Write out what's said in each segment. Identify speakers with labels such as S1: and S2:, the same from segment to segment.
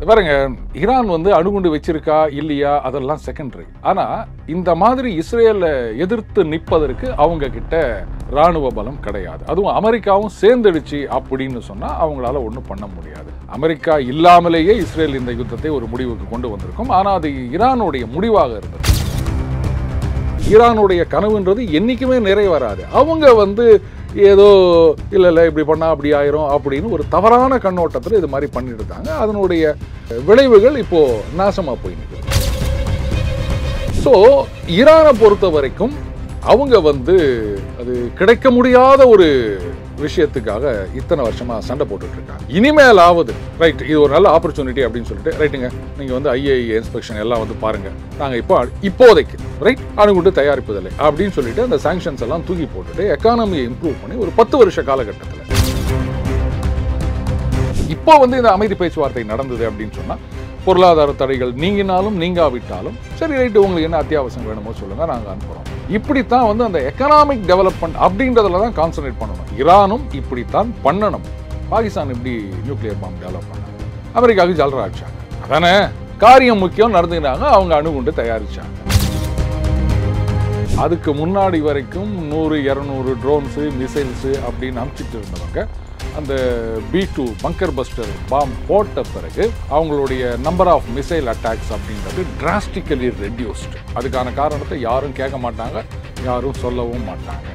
S1: பாருங்க, ஈரான் வந்து அணுகுண்டு வச்சிருக்கா இல்லையா அதெல்லாம் செகண்டரி. ஆனா இந்த மாதிரி இஸ்ரேலை எதிர்த்து நிற்பதற்கு அவங்க கிட்ட ராணுவ பலம் கிடையாது. அதுவும் அமெரிக்காவும் சேர்ந்துடுச்சு அப்படின்னு சொன்னா அவங்களால ஒன்றும் பண்ண முடியாது. அமெரிக்கா இல்லாமலேயே இஸ்ரேல் இந்த யுத்தத்தை ஒரு முடிவுக்கு கொண்டு வந்திருக்கும். ஆனா அது ஈரானுடைய முடிவாக இருந்தது. ஈரானுடைய கனவுன்றது என்னைக்குமே நிறைவேறாது. அவங்க வந்து ஏதோ இல்லை இப்படி பண்ணால் அப்படி ஆயிரும் அப்படின்னு ஒரு தவறான கண்ணோட்டத்தில் இது மாதிரி பண்ணிட்டு இருக்காங்க. அதனுடைய விளைவுகள் இப்போ நாசமாக போய் நிற்குது. ஸோ ஈரானை பொறுத்த வரைக்கும் அவங்க வந்து அது கிடைக்க முடியாத ஒரு விஷயத்துக்காக இத்தனை வருஷமா சண்டை போட்டுட்டு இருக்காங்க. இனிமேலாவது ரைட், இது ஒரு நல்ல ஆப்பர்ச்சுனிட்டி அப்படின்னு சொல்லிட்டு ரைட்டுங்க, நீங்க வந்து ஐஏஇ இன்ஸ்பெக்ஷன் எல்லாம் வந்து பாருங்க, நாங்க இப்போதைக்கு ரைட் அணுகுண்டு தயாரிப்பதில்லை அப்படின்னு சொல்லிட்டு அந்த சாங்ஷன்ஸ் எல்லாம் தூக்கி போட்டுட்டு எக்கானமியை இம்ப்ரூவ் பண்ணி ஒரு 10 வருஷ காலகட்டத்தில் இப்போ வந்து இந்த அமைதி பேச்சுவார்த்தை நடந்தது அப்படின்னு சொன்னா பொருளாதார தடைகள் நீங்கினாலும் நீங்காவிட்டாலும் சரி ரைட்டு, உங்களுக்கு என்ன அத்தியாவசியம் வேணுமோ சொல்லுங்க, நாங்கள் அனுப்புகிறோம். இப்படித்தான் வந்து அந்த எக்கனாமிக் டெவலப்மெண்ட் அப்படின்றதுல தான் கான்சன்ட்ரேட் பண்ணணும். ஈரானும் இப்படித்தான் பண்ணணும். பாகிஸ்தான் இப்படி நியூக்ளியர் பாம்பு டெவலப் பண்ணாங்க, அமெரிக்காவுக்கு ஜல்ரா அடிச்சாங்க, அதானே காரியம் முக்கியம் நடந்துக்கிறாங்க, அவங்க அணுகுண்டு தயாரிச்சாங்க. அதுக்கு முன்னாடி வரைக்கும் 100-200 ட்ரோன்ஸு மிசைல்ஸு அப்படின்னு அனுப்பிச்சிட்டு இருந்தவங்க அந்த B2 பங்கர் பஸ்டர் பாம் போட்ட பிறகு அவங்களுடைய நம்பர் ஆஃப் மிசைல் அட்டாக்ஸ் அப்படின்றது டிராஸ்டிக்கலி ரெடியூஸ்டு. அதுக்கான காரணத்தை யாரும் கேட்க மாட்டாங்க, யாரும் சொல்லவும் மாட்டாங்க.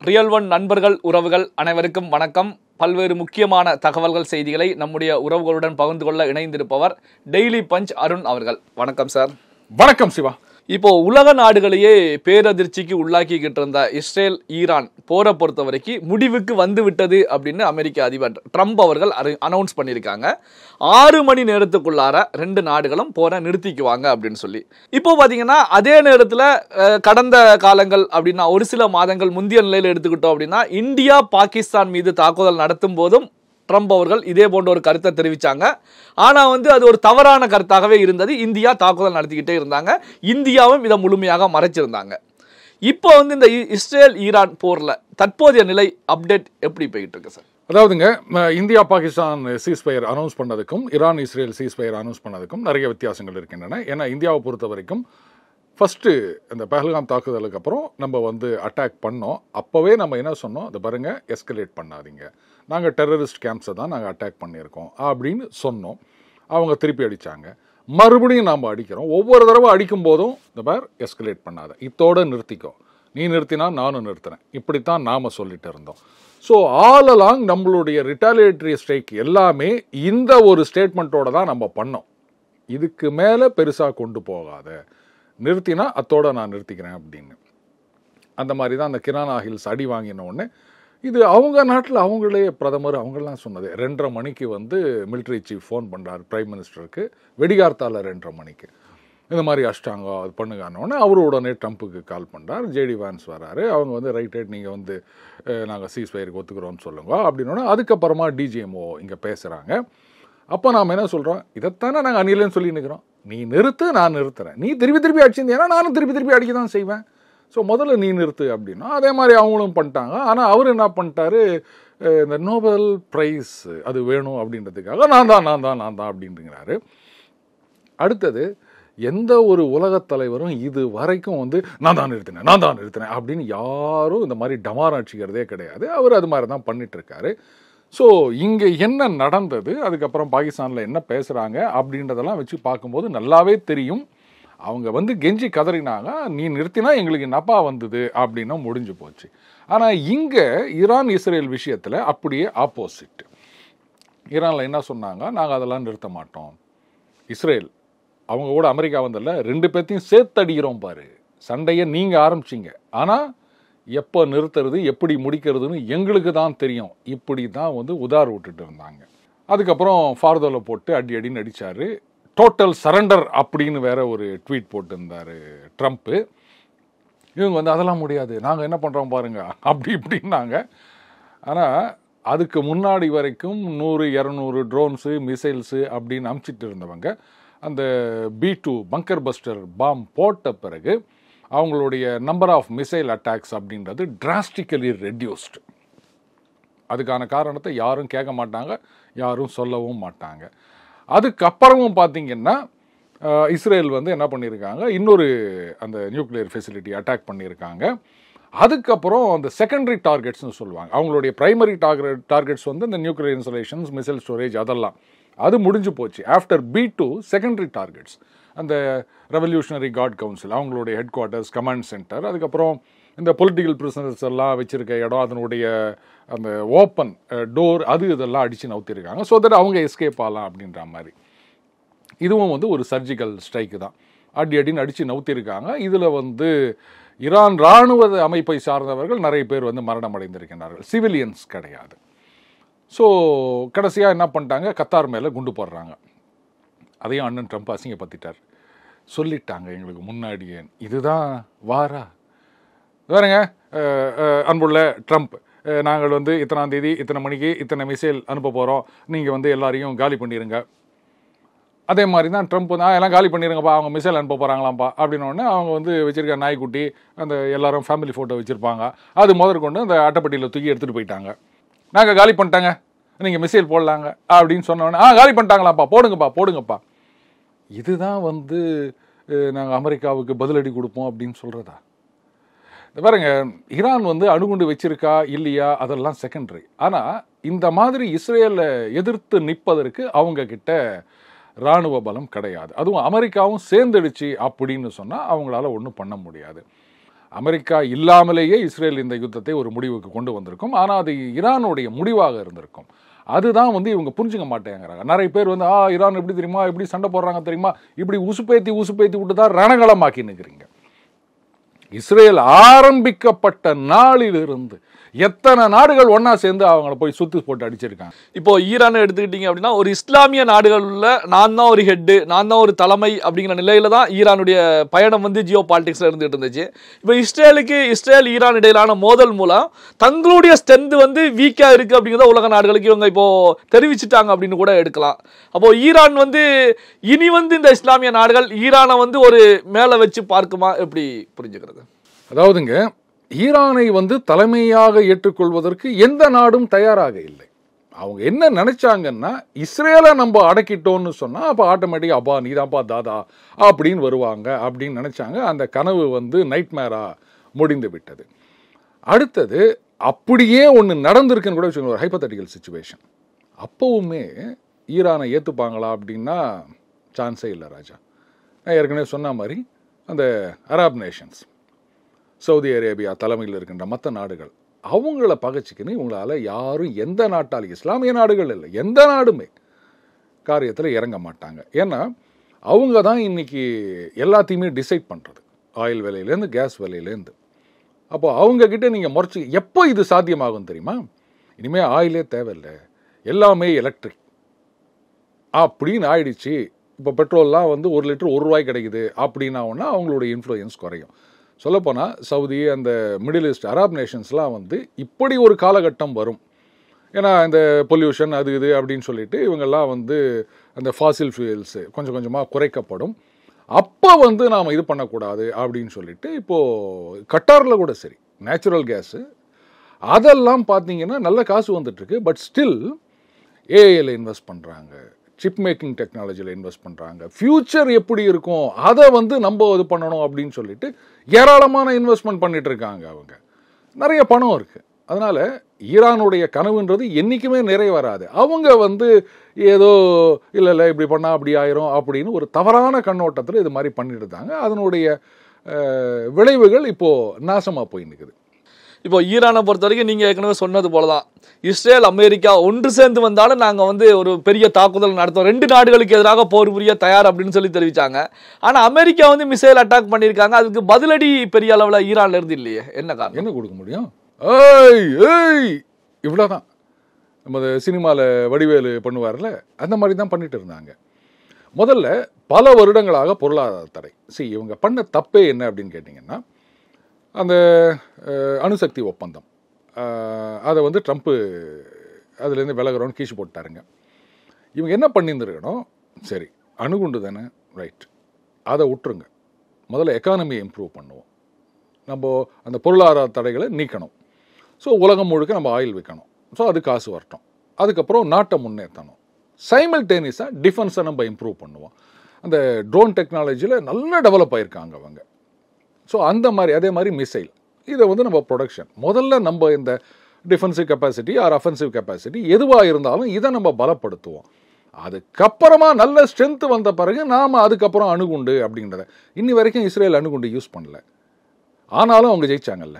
S2: ரியல் ஒன் நண்பர்கள், உறவுகள் அனைவருக்கும் வணக்கம். பல்வேறு முக்கியமான தகவல்கள், செய்திகளை நம்முடைய உறவுகளுடன் பகிர்ந்து கொள்ள இணைந்திருப்பவர் டெய்லி பஞ்ச் அருண் அவர்கள். வணக்கம் சார்.
S1: வணக்கம் சிவா.
S2: இப்போ உலக நாடுகளையே பேரதிர்ச்சிக்கு உள்ளாக்கிக்கிட்டு இருந்த இஸ்ரேல் ஈரான் போரை பொறுத்த வரைக்கும் முடிவுக்கு வந்து விட்டது அப்படின்னு அமெரிக்க அதிபர் ட்ரம்ப் அவர்கள் அனௌன்ஸ் பண்ணியிருக்காங்க. 6 மணி நேரத்துக்குள்ளார 2 நாடுகளும் போரை நிறுத்திக்குவாங்க அப்படின்னு சொல்லி. இப்போ பார்த்தீங்கன்னா அதே நேரத்தில் கடந்த காலங்கள் அப்படின்னா ஒரு சில மாதங்கள் முந்தைய நிலையில் எடுத்துக்கிட்டோம் அப்படின்னா இந்தியா பாகிஸ்தான் மீது தாக்குதல் நடத்தும் போதும் ட்ரம்ப் அவர்கள் இதே போன்ற ஒரு கருத்தை தெரிவித்தாங்க. ஆனால் வந்து அது ஒரு தவறான கருத்தாகவே இருந்தது. இந்தியா தாக்குதல் நடத்திக்கிட்டே இருந்தாங்க, இந்தியாவும் இதை முழுமையாக மறைச்சிருந்தாங்க. இப்போ வந்து இந்த இஸ்ரேல் ஈரான் போரில் தற்போதைய நிலை அப்டேட் எப்படி போயிட்டு இருக்கு சார்?
S1: அதாவதுங்க, இந்தியா பாகிஸ்தான் சீஸ்ஃபயர் அனௌன்ஸ் பண்ணதுக்கும் ஈரான் இஸ்ரேல் சீஸ்ஃபயர் அனௌன்ஸ் பண்ணதுக்கும் நிறைய வித்தியாசங்கள் இருக்கின்றன. ஏன்னா இந்தியாவை பொறுத்த வரைக்கும் ஃபஸ்ட்டு இந்த பஹல்காம் தாக்குதலுக்கு அப்புறம் நம்ம வந்து அட்டாக் பண்ணோம். அப்போவே நம்ம என்ன சொன்னோம், அதை பாருங்கள் எஸ்கலேட் பண்ணாதீங்க, நாங்கள் டெரரிஸ்ட் கேம்ப்ஸை தான் நாங்கள் அட்டாக் பண்ணியிருக்கோம் அப்படின்னு சொன்னோம். அவங்க திருப்பி அடித்தாங்க, மறுபடியும் நாம் அடிக்கிறோம். ஒவ்வொரு தடவை அடிக்கும் போதும் இந்த பார் எஸ்கலேட் பண்ணாத, இத்தோடு நிறுத்திக்கோ, நீ நிறுத்தினா நானும் நிறுத்துறேன், இப்படித்தான் நாம் சொல்லிட்டு இருந்தோம். ஸோ ஆல் அலாங் நம்மளுடைய ரிட்டாலியேட்டரி ஸ்ட்ரைக் எல்லாமே இந்த ஒரு ஸ்டேட்மெண்ட்டோட தான் நம்ம பண்ணோம். இதுக்கு மேலே பெருசாக கொண்டு போகாத, நிறுத்தினா அத்தோட நான் நிறுத்திக்கிறேன் அப்படின்னு. அந்த மாதிரி தான் அந்த கிரானா ஹில்ஸ் அடி வாங்கின உடனே இது அவங்க நாட்டில் அவங்களே பிரதமர் அவங்களாம் சொன்னது. 2:30 மணிக்கு வந்து மிலிட்ரி சீஃப் ஃபோன் பண்ணுறாரு பிரைம் மினிஸ்டருக்கு, வெடிகார்த்தால 2:30 மணிக்கு இந்த மாதிரி அஷ்டாங்க அது பண்ணுங்கன்னொடனே அவர் உடனே ட்ரம்ப்புக்கு கால் பண்ணுறார். ஜேடி வான்ஸ் வராரு. அவங்க வந்து ரைட் நீங்கள் வந்து நாங்கள் சீஸ்ஃபயருக்கு ஒத்துக்கிறோன்னு சொல்லுங்க அப்படின்னோடனே அதுக்கப்புறமா டிஜிஎம்ஓ இங்கே பேசுகிறாங்க. அப்போ நாம் என்ன சொல்கிறோம், இதைத்தானே நாங்கள் அணிலேன்னு சொல்லி நிற்கிறோம், நீ நிறுத்து நான் நிறுத்துறேன், நீ திருப்பி அடிச்சிருந்தீங்கன்னா நானும் திருப்பி அடிக்க தான் செய்வேன், ஸோ முதல்ல நீ நிறுத்து அப்படின்னா அதே மாதிரி அவங்களும் பண்ணிட்டாங்க. ஆனால் அவர் என்ன பண்ணிட்டாரு, இந்த நோபல் ப்ரைஸ் அது வேணும் அப்படின்றதுக்காக நான் தான் அப்படின்றாரு. அடுத்தது எந்த ஒரு உலகத் தலைவரும் இது வரைக்கும் வந்து நான் தான் நிறுத்தினேன் அப்படின்னு யாரும் இந்த மாதிரி டமாரம் அடிச்சுக்கிறதே கிடையாது. அவர் அது மாதிரி தான் பண்ணிட்டு இருக்காரு. ஸோ இங்கே என்ன நடந்தது, அதுக்கப்புறம் பாகிஸ்தானில் என்ன பேசுகிறாங்க அப்படின்றதெல்லாம் வச்சு பார்க்கும்போது நல்லாவே தெரியும். அவங்க வந்து கெஞ்சி கதறினாங்க, நீ நிறுத்தினா எங்களுக்கு என்னப்பா வந்தது அப்படின்னா முடிஞ்சு போச்சு. ஆனால் இங்கே ஈரான் இஸ்ரேல் விஷயத்தில் அப்படியே ஆப்போசிட். ஈரானில் என்ன சொன்னாங்க, நாங்கள் அதெல்லாம் நிறுத்த மாட்டோம். இஸ்ரேல் அவங்க கூட அமெரிக்கா வந்ததில்ல, 2 பேர்த்தையும் சேர்த்து அடிக்கிறோம் பாரு, சண்டையை நீங்கள் ஆரம்பிச்சிங்க, ஆனால் எப்போ நிறுத்துறது எப்படி முடிக்கிறதுன்னு எங்களுக்கு தான் தெரியும், இப்படி தான் வந்து உதார் விட்டுட்டு இருந்தாங்க. அதுக்கப்புறம் ஃபார்தோவில் போட்டு அடின்னு அடித்தார். டோட்டல் சரண்டர் அப்படின்னு வேற ஒரு ட்வீட் போட்டிருந்தார் ட்ரம்ப்பு. இவங்க வந்து அதெல்லாம் முடியாது, நாங்கள் என்ன பண்ணுறோம் பாருங்க அப்படி இப்படின்னாங்க. ஆனால் அதுக்கு முன்னாடி வரைக்கும் 100-200 ட்ரோன்ஸு மிசைல்ஸு அப்படின்னு அனுப்பிச்சிட்டு இருந்தவங்க அந்த B2 பங்கர் பஸ்டர் பாம் போட்ட பிறகு அவங்க வந்து ரைட் நீங்கள் வந்து அவங்களுடைய நம்பர் ஆஃப் மிசைல் அட்டாக்ஸ் அப்படின்றது டிராஸ்டிக்கலி ரெடியூஸ்டு. அதுக்கான காரணத்தை யாரும் கேட்க மாட்டாங்க, யாரும் சொல்லவும் மாட்டாங்க. அதுக்கப்புறமும் பார்த்தீங்கன்னா இஸ்ரேல் வந்து என்ன பண்ணியிருக்காங்க, இன்னொரு அந்த நியூக்ளியர் ஃபெசிலிட்டி அட்டாக் பண்ணியிருக்காங்க. அதுக்கப்புறம் அந்த செகண்டரி டார்கெட்ஸ்னு சொல்லுவாங்க. அவங்களுடைய பிரைமரி டார்கெட்ஸ் வந்து இந்த நியூக்ளியர் இன்ஸ்டலேஷன்ஸ், மிசைல் ஸ்டோரேஜ், அதெல்லாம் அது முடிஞ்சு போச்சு. ஆஃப்டர் B2 செகண்டரி டார்கெட்ஸ் அந்த ரெவல்யூஷனரி கார்ட் கவுன்சில், அவங்களுடைய ஹெட் குவார்ட்டர்ஸ், கமாண்ட் சென்டர், அதுக்கப்புறம் இந்த பொலிட்டிக்கல் பிரிசனர்ஸ் எல்லாம் வச்சிருக்க இடம், அதனுடைய அந்த ஓப்பன் டோர், அது இதெல்லாம் அடித்து நவுத்திருக்காங்க. ஸோ தட் அவங்க எஸ்கேப் ஆகலாம் அப்படின்ற மாதிரி. இதுவும் வந்து ஒரு சர்ஜிக்கல் ஸ்ட்ரைக்கு தான். அடின்னு அடித்து நவுத்திருக்காங்க. இதில் வந்து ஈரான் இராணுவ அமைப்பை சார்ந்தவர்கள் நிறைய பேர் வந்து மரணம் அடைந்திருக்கின்றார்கள், சிவிலியன்ஸ் கிடையாது. ஸோ கடைசியாக என்ன பண்ணிட்டாங்க, கத்தார் மேலே குண்டு போடுறாங்க. அதையும் அண்ணன் ட்ரம்ப் அசிங்கப்படுத்திட்டார். சொல்லிட்டாங்க எங்களுக்கு முன்னாடியே, இதுதான் வாரா வேறுங்க. அன்புள்ள ட்ரம்ப், நாங்கள் வந்து இத்தனாம் தேதி இத்தனை மணிக்கு இத்தனை மிசைல் அனுப்ப போகிறோம், நீங்கள் வந்து எல்லாரையும் காலி பண்ணிடுங்க. அதே மாதிரி தான் ட்ரம்ப் வந்து எல்லாம் காலி பண்ணிடுங்கப்பா, அவங்க மிசைல் அனுப்ப போகிறாங்களாம்ப்பா அப்படின்னோடனே அவங்க வந்து வச்சுருக்க நாய்க்குட்டி, அந்த எல்லாரும் ஃபேமிலி ஃபோட்டோ வச்சுருப்பாங்க, அது முதற்கொண்டு அந்த அட்டைப்பட்டியில் தூக்கி எடுத்துகிட்டு போயிட்டாங்க. நாங்கள் காலி பண்ணிட்டாங்க, நீங்கள் மிசைல் போடலாங்க அப்படின்னு சொன்னோன்னே காலி பண்ணிட்டாங்களாப்பா, போடுங்கப்பா. இதுதான் வந்து நாங்கள் அமெரிக்காவுக்கு பதிலடி கொடுப்போம் அப்படின்னு சொல்கிறதா? பாருங்க, ஈரான் வந்து அணுகுண்டு வச்சிருக்கா இல்லையா அதெல்லாம் செகண்டரி. ஆனால் இந்த மாதிரி இஸ்ரேலை எதிர்த்து நிற்பதற்கு அவங்க கிட்ட இராணுவ பலம் கிடையாது. அதுவும் அமெரிக்காவும் சேர்ந்துடுச்சு அப்படின்னு சொன்னால் அவங்களால ஒன்றும் பண்ண முடியாது. அமெரிக்கா இல்லாமலேயே இஸ்ரேல் இந்த யுத்தத்தை ஒரு முடிவுக்கு கொண்டு வந்திருக்கும். ஆனால் அது ஈரானுடைய முடிவாக இருந்திருக்கும். அதுதான் வந்து இவங்க புரிஞ்சுக்க மாட்டேங்கிறாங்க. நிறைய பேர் வந்து ஈரான் எப்படி தெரியுமா, எப்படி சண்டை போடுறாங்க தெரியுமா, இப்படி உசுப்பேத்தி விட்டு தான் ரணகளமாக்கி நிற்கிறீங்க. இஸ்ரேல் ஆரம்பிக்கப்பட்ட நாளிலிருந்து எத்தனை நாடுகள் ஒன்னா சேர்ந்து அவங்கள போய் சுத்தி போட்டு அடிச்சிருக்காங்க.
S2: இப்போ ஈரானை எடுத்துக்கிட்டீங்க அப்படின்னா, ஒரு இஸ்லாமிய நாடுகள்ல நான் தான் ஒரு ஹெட்டு, நான் தான் ஒரு தலைமை அப்படிங்கிற நிலையில தான் ஈரானுடைய பயணம் வந்து ஜியோ பாலிடிக்ஸ்ல இருந்துட்டு இருந்துச்சு. இப்போ இஸ்ரேல் ஈரான் இடையிலான மோதல் மூலம் தங்களுடைய ஸ்ட்ரென்த் வந்து வீக்கா இருக்கு அப்படிங்கிறத உலக நாடுகளுக்கு இவங்க இப்போ தெரிவிச்சுட்டாங்க அப்படின்னு கூட எடுக்கலாம். அப்போ ஈரான் வந்து இனி வந்து இந்த இஸ்லாமிய நாடுகள் ஈரானை வந்து ஒரு மேல வச்சு பார்க்குமா, எப்படி புரிஞ்சுக்கிறது?
S1: அதாவதுங்க, ஈரானை வந்து தலைமையாக ஏற்றுக்கொள்வதற்கு எந்த நாடும் தயாராக இல்லை. அவங்க என்ன நினைச்சாங்கன்னா, இஸ்ரேலை நம்ம அடக்கிட்டோம்னு சொன்னா அப்ப ஆட்டோமேட்டிக்கா அப்பா நீதான்ப்பா தாதா அப்படின்னு வருவாங்க அப்படின்னு நினைச்சாங்க. அந்த கனவு வந்து நைட்மேரா முடிந்து விட்டது. அடுத்தது அப்படியே ஒன்று நடந்திருக்குன்னு கூட வச்சுக்கோங்க, ஒரு ஹைப்போதெட்டிக்கல் சிச்சுவேஷன். அப்பவுமே ஈரானை ஏற்றுப்பாங்களா அப்படின்னா சான்ஸே இல்லை ராஜா. நான் ஏற்கனவே சொன்ன மாதிரி அந்த அரப் நேஷன்ஸ், சவுதி அரேபியா தலைமையில் இருக்கின்ற மற்ற நாடுகள், அவங்கள பகைச்சிக்கின்னு இவங்களால யாரும் எந்த நாட்டாலும், இஸ்லாமிய நாடுகள் இல்லை, எந்த நாடுமே காரியத்தில் இறங்க மாட்டாங்க. ஏன்னா அவங்க தான் இன்னைக்கு எல்லாத்தையுமே டிசைட் பண்ணுறது, ஆயில் விலையிலேருந்து கேஸ் விலையிலேருந்து. அப்போ அவங்கக்கிட்ட நீங்கள் முறைச்சி எப்போ இது சாத்தியமாகும் தெரியுமா? இனிமேல் ஆயிலே தேவையில்லை, எல்லாமே எலக்ட்ரிக் அப்படின்னு ஆயிடுச்சு. இப்போ பெட்ரோல்லாம் வந்து 1 லிட்டர் ₹1 கிடைக்குது அப்படின்னா அவங்களுடைய இன்ஃப்ளூயன்ஸ் குறையும். சொல்லப்போனால் சவுதி, அந்த மிடில் ஈஸ்ட் அரப் நேஷன்ஸ்லாம் வந்து இப்படி ஒரு காலகட்டம் வரும். ஏன்னா இந்த பொல்யூஷன் அது இது அப்படின்னு சொல்லிட்டு இவங்கெல்லாம் வந்து அந்த ஃபாசில் ஃபியூயல்ஸு கொஞ்சம் கொஞ்சமாக குறைக்கப்படும். அப்போ வந்து நாம் இது பண்ணக்கூடாது அப்படின்னு சொல்லிட்டு இப்போது கட்டாரில் கூட சரி, நேச்சுரல் கேஸு அதெல்லாம் பார்த்தீங்கன்னா நல்ல காசு வந்துட்டுருக்கு. பட் ஸ்டில் ஏஐயில் இன்வெஸ்ட் பண்ணுறாங்க, சிப் மேக்கிங் டெக்னாலஜியில் இன்வெஸ்ட் பண்ணுறாங்க. ஃப்யூச்சர் எப்படி இருக்கும் அதை வந்து நம்ம இது பண்ணணும் அப்படின்னு சொல்லிட்டு ஏராளமான இன்வெஸ்ட்மெண்ட் பண்ணிட்டு இருக்காங்க. அவங்க நிறைய பணம் இருக்குது. அதனால் ஈரானுடைய கனவுன்றது என்றைக்குமே நிறைவேறாது. அவங்க வந்து ஏதோ இல்லை இப்படி பண்ணால் அப்படி ஆயிரும் அப்படின்னு ஒரு தவறான கண்ணோட்டத்தில் இது மாதிரி பண்ணிட்டு இருக்காங்க. அதனுடைய விளைவுகள் இப்போது நாசமாக போய் நிற்குது.
S2: இப்போ ஈரானை பொறுத்த வரைக்கும் நீங்கள் ஏற்கனவே சொன்னது போல தான், இஸ்ரேல் அமெரிக்கா ஒன்று சேர்ந்து வந்தாலும் நாங்கள் வந்து ஒரு பெரிய தாக்குதல் நடத்துவோம், 2 நாடுகளுக்கு எதிராக போர் புரிய தயார் அப்படின்னு சொல்லி தெரிவித்தாங்க. ஆனால் அமெரிக்கா வந்து மிசைல் அட்டாக் பண்ணியிருக்காங்க. அதுக்கு பதிலடி பெரிய அளவில் ஈரான்ல இருந்து இல்லையே, என்ன காரணம்?
S1: என்ன கொடுக்க முடியும்? இவ்வளோதான். நம்ம சினிமாவில் வடிவேலு பண்ணுவார்ல, அந்த மாதிரி தான் பண்ணிட்டு இருந்தாங்க. முதல்ல பல வருடங்களாக பொருளாதார தடை. இவங்க பண்ண தப்பே என்ன அப்படின்னு கேட்டிங்கன்னா, அந்த அணுசக்தி ஒப்பந்தம் அதை வந்து ட்ரம்ப்பு அதுலேருந்து விலகிறோன்னு கீழ்ச்சி போட்டாருங்க. இவங்க என்ன பண்ணியிருந்துருக்கணும், சரி அணுகுண்டு தானே, ரைட், அதை விட்டுருங்க, முதல்ல எக்கானமியை இம்ப்ரூவ் பண்ணுவோம், நம்ம அந்த பொருளாதார தடைகளை நீக்கணும். ஸோ உலகம் முழுக்க நம்ம ஆயில் விற்கணும். ஸோ அது காசு வரட்டும். அதுக்கப்புறம் நாட்டை முன்னேற்றணும். சைமல்டேனியஸாக டிஃபென்ஸை நம்ம இம்ப்ரூவ் பண்ணுவோம். அந்த ட்ரோன் டெக்னாலஜியில் நல்லா டெவலப் ஆகியிருக்காங்க அவங்க. ஸோ அந்த மாதிரி அதே மாதிரி மிசைல் இதை வந்து நம்ம ப்ரொடக்ஷன் முதல்ல நம்ம இந்த defensive capacity or offensive capacity எதுவாக இருந்தாலும் இதை நம்ம பலப்படுத்துவோம். அதுக்கப்புறமா நல்ல ஸ்ட்ரென்த் வந்த பிறகு நாம் அதுக்கப்புறம் அணுகுண்டு அப்படின்றத இன்னி வரைக்கும் இஸ்ரேல் அணுகுண்டு யூஸ் பண்ணல. ஆனாலும் அவங்க ஜெயிச்சாங்கல்ல.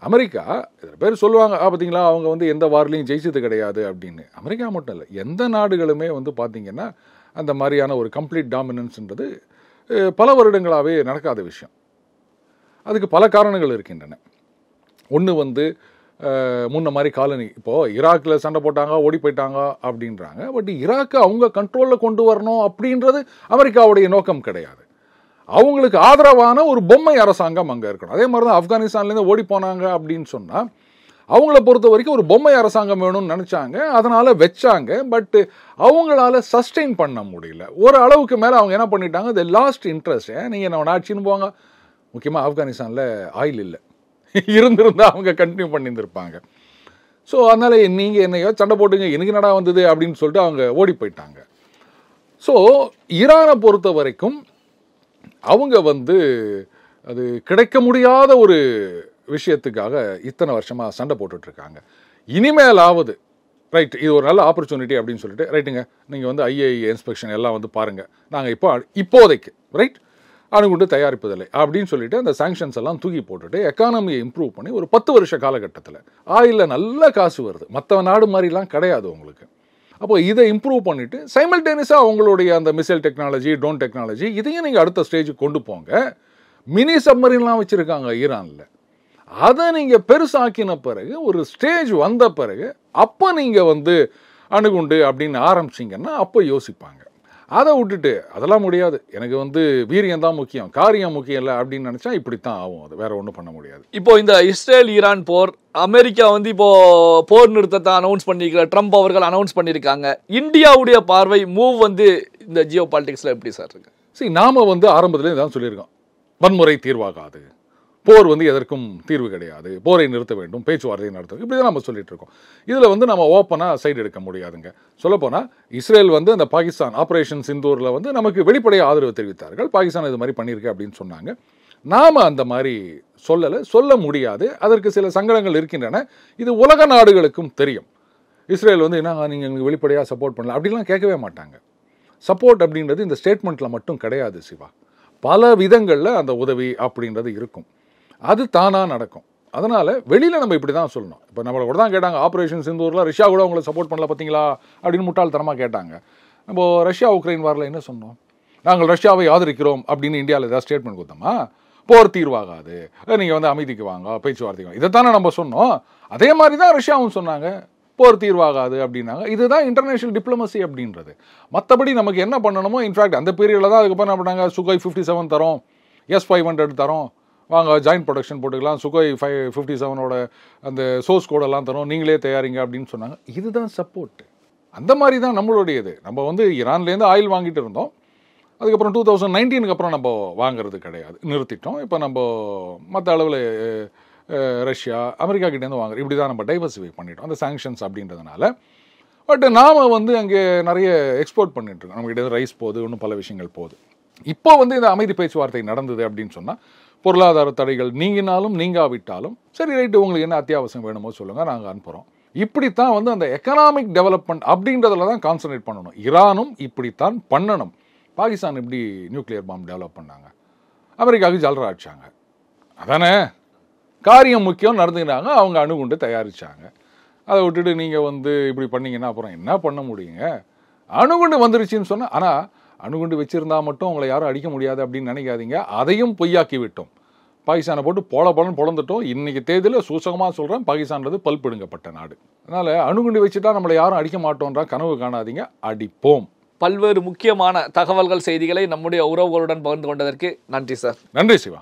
S1: அமெரிக்கா இதில் பேர் சொல்லுவாங்க பார்த்தீங்களா அவங்க வந்து எந்த வார்லையும் ஜெயிச்சது கிடையாது அப்படின்னு. அமெரிக்கா மட்டும் இல்லை, எந்த நாடுகளுமே வந்து பார்த்தீங்கன்னா அந்த மாதிரியான ஒரு கம்ப்ளீட் டாமினன்ஸ்ன்றது பல வருடங்களாகவே நடக்காத விஷயம். அதுக்கு பல காரணங்கள் இருக்கின்றன. ஒன்று வந்து முன்ன மாதிரி காலனி, இப்போது ஈராக்கில் சண்டை போட்டாங்க ஓடி போயிட்டாங்க அப்படின்றாங்க. பட் ஈராக்கை அவங்க கண்ட்ரோலில் கொண்டு வரணும் அப்படின்றது அமெரிக்காவுடைய நோக்கம் கிடையாது. அவங்களுக்கு ஆதரவான ஒரு பொம்மை அரசாங்கம் அங்கே இருக்கணும். அதே மாதிரி தான் ஆப்கானிஸ்தான்லேருந்து ஓடி போனாங்க அப்படின்னு சொன்னால் அவங்கள பொறுத்த வரைக்கும் ஒரு பொம்மை அரசாங்கம் வேணும்னு நினச்சாங்க. அதனால் வச்சாங்க. பட் அவங்களால சஸ்டெயின் பண்ண முடியல. ஒரு அளவுக்கு மேலே அவங்க என்ன பண்ணிட்டாங்க, தி லாஸ்ட் இன்ட்ரெஸ்ட். நீங்கள் நம்ம ஆட்சின்னு போவாங்க. முக்கியமாக ஆப்கானிஸ்தானில் ஆயில் இல்லை, இருந்திருந்தால் அவங்க கண்டினியூ பண்ணியிருந்திருப்பாங்க. ஸோ அதனால் நீங்கள் என்னையோ சண்டை போட்டுங்க எனக்கு நடா வந்தது அப்படின்னு சொல்லிட்டு அவங்க ஓடி போயிட்டாங்க. ஸோ ஈரானை பொறுத்த வரைக்கும் அவங்க வந்து அது கிடைக்க முடியாத ஒரு விஷயத்துக்காக இத்தனை வருஷமாக சண்டை போட்டுட்ருக்காங்க. இனிமேலாவது ரைட் இது ஒரு நல்ல ஆப்பர்ச்சுனிட்டி அப்படின்னு சொல்லிட்டு ரைட்டுங்க நீங்கள் வந்து ஐஏஇ இன்ஸ்பெக்ஷன் எல்லாம் வந்து பாருங்கள், நாங்கள் இப்போதைக்கு ரைட் அணுகுண்டு தயாரிப்பதில்லை அப்படின்னு சொல்லிட்டு அந்த சாங்ஷன்ஸ் எல்லாம் தூக்கி போட்டுட்டு எக்கானமியை இம்ப்ரூவ் பண்ணி ஒரு 10 வருஷ காலகட்டத்தில் ஆயிலில் நல்ல காசு வருது. மற்ற நாடு மாதிரிலாம் கிடையாது உங்களுக்கு. அப்போ இதை இம்ப்ரூவ் பண்ணிவிட்டு சைமல்டேனியஸாக அவங்களுடைய அந்த மிசைல் டெக்னாலஜி ட்ரோன் டெக்னாலஜி இதையும் நீங்கள் அடுத்த ஸ்டேஜுக்கு கொண்டு போங்க. மினி சப்மரீன்லாம் வச்சுருக்காங்க ஈரானில். அதை நீங்கள் பெருசாக்கின பிறகு ஒரு ஸ்டேஜ் வந்த பிறகு அப்போ நீங்கள் வந்து அணுகுண்டு அப்படின்னு ஆரம்பிச்சிங்கன்னா அப்போ யோசிப்பாங்க. அதை விட்டுட்டு அதெல்லாம் முடியாது, எனக்கு வந்து வீரியம் தான் முக்கியம், காரியம் முக்கியம் இல்லை அப்படின்னு நினச்சா இப்படித்தான் ஆகும். அது வேற ஒன்றும் பண்ண முடியாது.
S2: இப்போ இந்த இஸ்ரேல் ஈரான் போர், அமெரிக்கா வந்து இப்போ போர் நிறுத்தத்தை அனௌன்ஸ் பண்ணிருக்கிற ட்ரம்ப் அவர்கள் அனௌன்ஸ் பண்ணியிருக்காங்க. இந்தியாவுடைய பார்வை மூவ் வந்து இந்த ஜியோ பாலிடிக்ஸில் எப்படி சார் இருக்கு?
S1: சரி, நாம வந்து ஆரம்பத்திலே தான் சொல்லியிருக்கோம், வன்முறை தீர்வாகாது, போர் வந்து எதற்கும் தீர்வு கிடையாது, போரை நிறுத்த வேண்டும், பேச்சுவார்த்தையை நடத்த, இப்படி தான் நம்ம சொல்லிட்டு இருக்கோம். இதில் வந்து நம்ம ஓப்பனாக சைடு எடுக்க முடியாதுங்க. சொல்லப்போனால் இஸ்ரேல் வந்து அந்த பாகிஸ்தான் ஆப்ரேஷன் சிந்தூரில் வந்து நமக்கு வெளிப்படையாக ஆதரவு தெரிவித்தார்கள். பாகிஸ்தான் இது மாதிரி பண்ணியிருக்கு அப்படின்னு சொன்னாங்க. நாம் அந்த மாதிரி சொல்ல முடியாது. அதற்கு சில சங்கடங்கள் இருக்கின்றன. இது உலக நாடுகளுக்கும் தெரியும். இஸ்ரேல் வந்து என்ன நீங்கள் எங்களுக்கு வெளிப்படையாக சப்போர்ட் பண்ணல அப்படிலாம் கேட்கவே மாட்டாங்க. சப்போர்ட் அப்படின்றது இந்த ஸ்டேட்மெண்ட்டில் மட்டும் கிடையாது சிவா. பல விதங்களில் அந்த உதவி அப்படின்றது இருக்கும். அது தானாக நடக்கும். அதனால் வெளியில் நம்ம இப்படி தான் சொல்லணும். இப்போ நம்மளை கூட தான் கேட்டாங்க, ஆப்ரேஷன் சிந்தூரில் ரஷ்யா கூட உங்களை சப்போர்ட் பண்ணல பார்த்தீங்களா அப்படின்னு முட்டாள்தனமாக கேட்டாங்க. நம்ம ரஷ்யா உக்ரைன் வாரில் என்ன சொன்னோம், நாங்கள் ரஷ்யாவை ஆதரிக்கிறோம் அப்படின்னு இந்தியாவில் ஏதாவது ஸ்டேட்மெண்ட் கொடுத்தோமா? போர் தீர்வாகாது, நீங்கள் வந்து அமைதிக்கு வாங்க, பேச்சுவார்த்தைக்கு வாங்க, இதைத்தானே நம்ம சொன்னோம். அதே மாதிரி தான் ரஷ்யாவும் சொன்னாங்க, போர் தீர்வாகாது அப்படின்னாங்க. இதுதான் இன்டர்நேஷனல் டிப்ளமசி அப்படின்றது. மற்றபடி நமக்கு என்ன பண்ணணுமோ, இன்ஃபேக்ட் அந்த பீரியடில் தான் அதுக்கப்புறம் என்ன பண்ணாங்க, சுகோய் 57 தரோம், S-500 தரோம், வாங்க ஜாயின்ட் ப்ரொடக்ஷன் போட்டுக்கலாம், சுகோய் 57ஓட அந்த சோர்ஸ் கோடெல்லாம் தரோம், நீங்களே தயாரிங்க அப்படின்னு சொன்னாங்க. இதுதான் சப்போர்ட்டு. அந்த மாதிரி தான் நம்மளுடையது. நம்ம வந்து ஈரான்லேருந்து ஆயில் வாங்கிட்டு இருந்தோம். அதுக்கப்புறம் 2019 அப்புறம் நம்ம வாங்கிறது கிடையாது, நிறுத்திட்டோம். இப்போ நம்ம மற்ற அளவில் ரஷ்யா அமெரிக்கா கிட்டேருந்து வாங்குறோம். இப்படி தான் நம்ம டைவர்சிஃபை பண்ணிட்டோம் அந்த சாங்ஷன்ஸ் அப்படின்றதுனால. பட் நாம் வந்து அங்கே நிறைய எக்ஸ்போர்ட் பண்ணிட்டுருக்கோம். நம்மகிட்ட ரைஸ் போகுது, இன்னும் பல விஷயங்கள் போகுது. இப்போ வந்து இந்த அமைதி பேச்சுவார்த்தை நடந்தது அப்படின்னு சொன்னால் பொருளாதார தடைகள் நீங்கினாலும் நீங்காவிட்டாலும் சரி ரைட்டு, உங்களுக்கு என்ன அத்தியாவசியம் வேணுமோ சொல்லுங்கள், நாங்கள் அனுப்புகிறோம். இப்படித்தான் வந்து அந்த எக்கனாமிக் டெவலப்மெண்ட் அப்படின்றதுல தான் கான்சன்ட்ரேட் பண்ணணும். ஈரானும் இப்படித்தான் பண்ணணும். பாகிஸ்தான் இப்படி நியூக்ளியர் பாம்பு டெவலப் பண்ணாங்க, அமெரிக்காவுக்கு ஜல்ரா அடிச்சாங்க, அதானே காரியம் முக்கியம் நடந்துக்கிறாங்க. அவங்க அணுகுண்டு தயாரித்தாங்க. அதை விட்டுட்டு நீங்கள் வந்து இப்படி பண்ணிங்கன்னா அப்புறம் என்ன பண்ண முடியுங்க? அணுகுண்டு வந்துருச்சுன்னு சொன்னால், ஆனால் அணுகுண்டு வச்சுருந்தா மட்டும் உங்களை யாரும் அடிக்க முடியாது அப்படின்னு நினைக்காதீங்க. அதையும் பொய்யாக்கி விட்டோம். பாகிஸ்தானை போட்டு பொழந்துட்டோம். இன்றைக்கி தேதியில் சூசகமாக சொல்கிறேன், பாகிஸ்தான்றது பல்பிடுங்கப்பட்ட நாடு. அதனால் அணுகுண்டு வச்சுட்டா நம்மளை யாரும் அடிக்க மாட்டோன்ற கனவு காணாதீங்க, அடிப்போம்.
S2: பல்வேறு முக்கியமான தகவல்கள் செய்திகளை நம்முடைய உறவுகளுடன் பகிர்ந்து கொண்டதற்கு நன்றி சார்.
S1: நன்றி சிவா.